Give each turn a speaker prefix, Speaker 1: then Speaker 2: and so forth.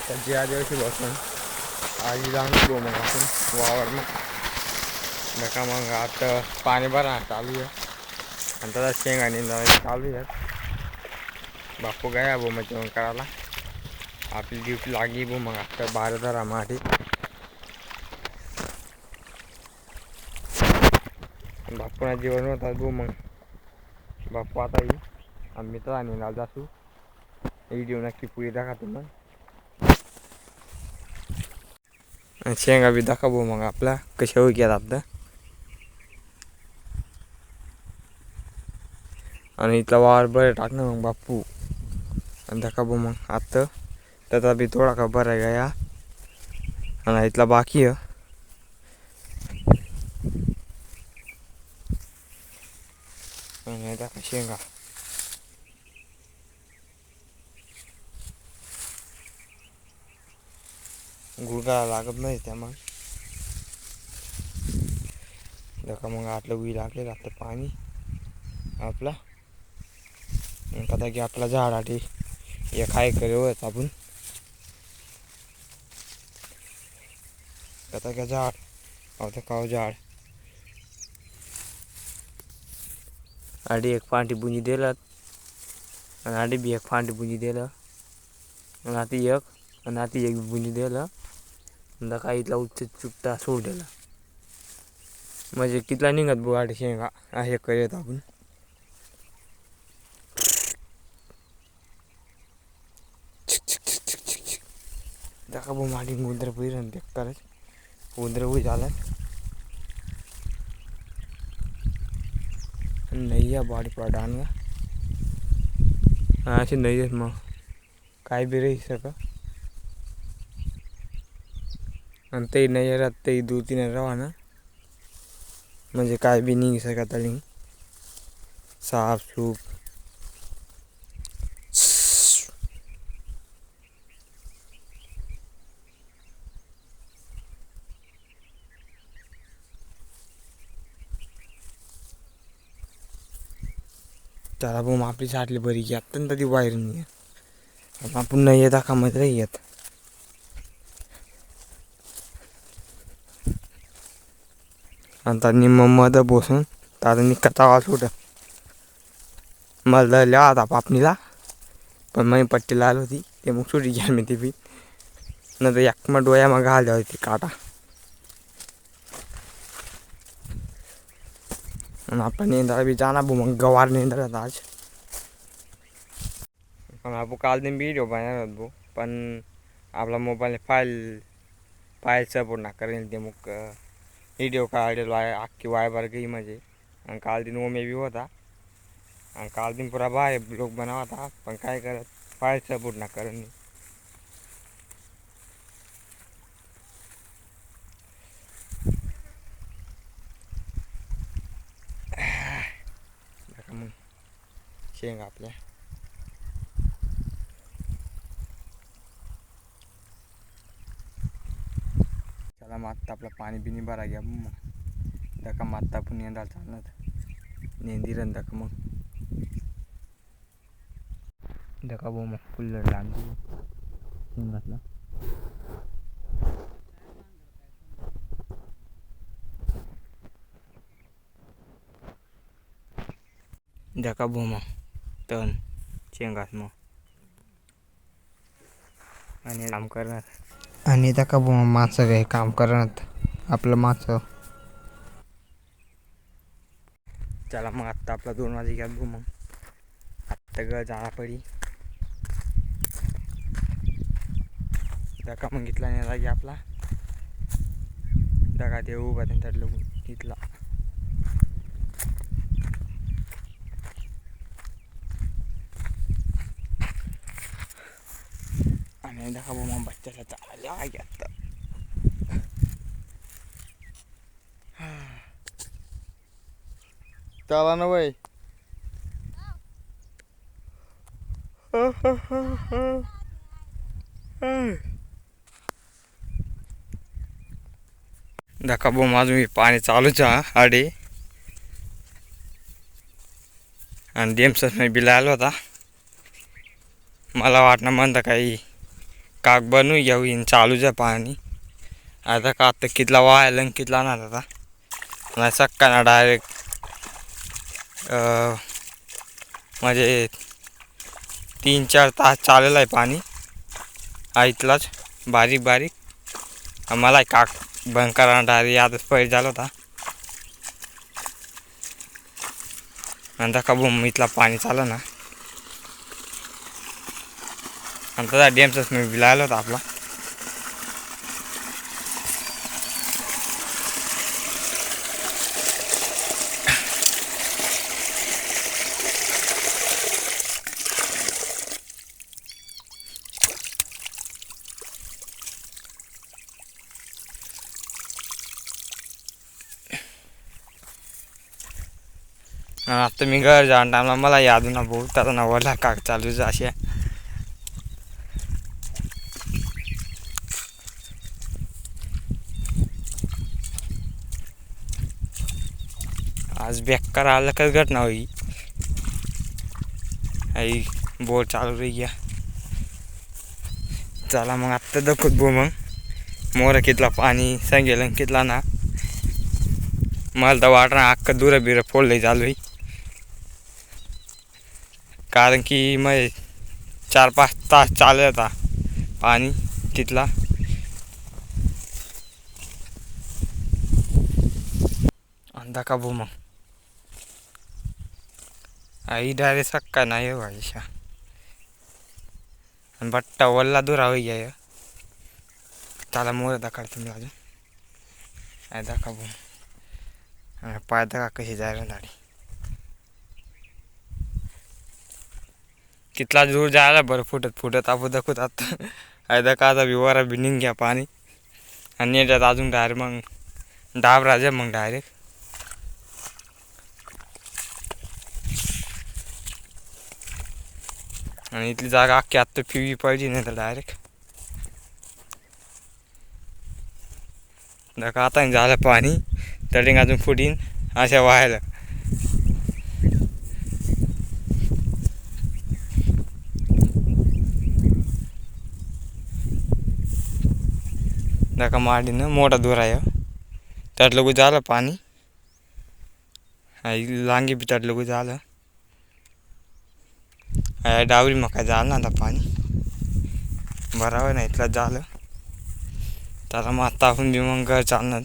Speaker 1: त्याची आदिवासी बसून आधी जाऊन गो मग आपण वावर मग नका मग आता पाणी भरा चालू आहे आणि त्याचा शेंगा निंदा चालू आहे. बापू गया बो मग जेवण करायला. आपली ड्युटी लागली बो मग आता 12 माठी बापूना जेवण होतात बो मग बापू आता येईल आम्ही तर आणि ना जासू व्हिडिओ नक्की पुढे दाखवतो मग शेंगा बी दाखवू मग आपला कशा हो गेला आपलं. आणि इथला वावर बरं टाकणं मग बापू आणि दाखवू मग आता त्याचा बी थोडा का बरा आहे गया आणि इथला बाकी आहे. आणि दाखव शेंगा गुळगाळा लागत नाही त्यामुळे दाखव मग आतलं उई लागले आता पाणी आपला कदा की आपला झाडाठी एक हाय करत आपण कदा का झाड आता काव झाड आडी एक फांटी बुंजी दिलं आणि आडी बी एक फांटी बुंजी दिलं आणि आता एक बुंजी दिलं आणि काही इथला उच्च चुकता सोड दिला म्हणजे कितला निघत बो आडी शेंगा आहे करत आपण दाखा बो माटी उंदर पहिरन देखतारच उंदर हुई झालं नाही आहे बॉडी पडान अशी नाही आहेत मग काय बी राही सका आणि ते नाही राहत ते 2-3 राहा ना म्हणजे काय बी निघ शकत तरी साफ सूप त्याला बो आपली साठली बरी की अत्यंत ती बाहेर नाही आपण नाही येत कामात नाही येत आता निम्म मध बसून आता निघता आवाज कुठं मला लिहा आता पापणीला पण मग पट्टी लाल होती ते मग सुटी घ्या मी ती बी न तर एक मग डोया मग घाल द्या होती काटा आणि आपण नेंद्रा बी जाणार बो मग गवार नेंद्रा आज पण आपण काल दिन व्हिडिओ बनवणार बो पण आपला मोबाईल फाईल सपोर्ट ना करेल ते मग व्हिडिओ काढेल अख्खी वायबार गई म्हणजे आणि काल दिन ओमे बी होता आणि काल दिन पुरा बाय ब्लॉग बनावा था पण काय करत फाईल सपोर्ट ना करेल मग शेंगा आपल्या चला मग आत्ता आपलं पाणी बिनी भरा घ्या मग दका मात्ता पण नेंदाला चालणार नेंदिरन दका मग दका बो मग कुल्लर लागली शेंगातला दका बो मग तण शेंगात मग आणि काम करणार आणि दका बो माणसं काही काम करणार आपलं माणसं चला मग आत्ता आपला 2 वाजे घ्या बो मग आत्ता ग जाणा पडी दका मग इथला नाही लागे आपला दका ते उभा त्यांच्या लगून इथला आणि दका बो मग बच्चाला चालला लागे आत्ता चला ना भाई दका बो माझं मी पाणी चालूच आडे आणि डेमसच मी बिल आलो होता मला वाटणं म्हणतं काही काक बनवू घेऊ चालूच आहे पाणी. आता का आता कितला वाहायला कितला ना आता नाही सक्का ना डायरेक्ट म्हणजे 3-4 तास चालेलं आहे पाणी. हा इथलाच बारीक बारीक मला काक बंद करा डायरेक्ट यादच पैर झाला होता. नंतर का बुम इथला पाणी चाललं ना नंतर डॅमचाच मी बिलायला होता आपला. आता मी घर जाऊन टाइमला मला याद ना भाऊ त्याचा नवला काक चालूच असे. आज बेकार आलं का घटना होई. आई बोर चालू रही गया. चला मग आत्ता दाखवत भाऊ मग मोर कितला पाणी सांगेल कितला ना मला तर वाटणार अख्खं दूर बिरं फोडलं चालू आहे. कारण की मग 4-5 तास चालत होता पाणी तिथला. अंदा का भाऊ मग आई डायरेक्ट सक्का नाही हो भाईशा बट्टा वल्ला दूर होई गया. त्याला मोर दाखवते मी अजून आहे दाखा भाऊ पाय दाखा कशी जायला गाडी कितला दूर जायला बरं फुटत फुटत आपण दाखवत आता आहे का आता विवारा बिनिंग घ्या पाणी आणि याच्यात अजून डायरेक्ट मग डाब राजा मग डायरेक्ट आणि इथली जागा अख्खी आत्ता फिवी पाहिजे नाही तर डायरेक्ट दाखा आता झालं पाणी तरी अजून फुटीन अशा व्हायला. दाखा माडीनं मोठा दूर आहे त्यातलं कुठं झालं पाणी लांगी बी त्यातलं कुठं झालं डावरी मग काय झालं ना आता पाणी बरोबर नाही इथलं झालं त्याला मग आता आपण बी मग घर चालणार.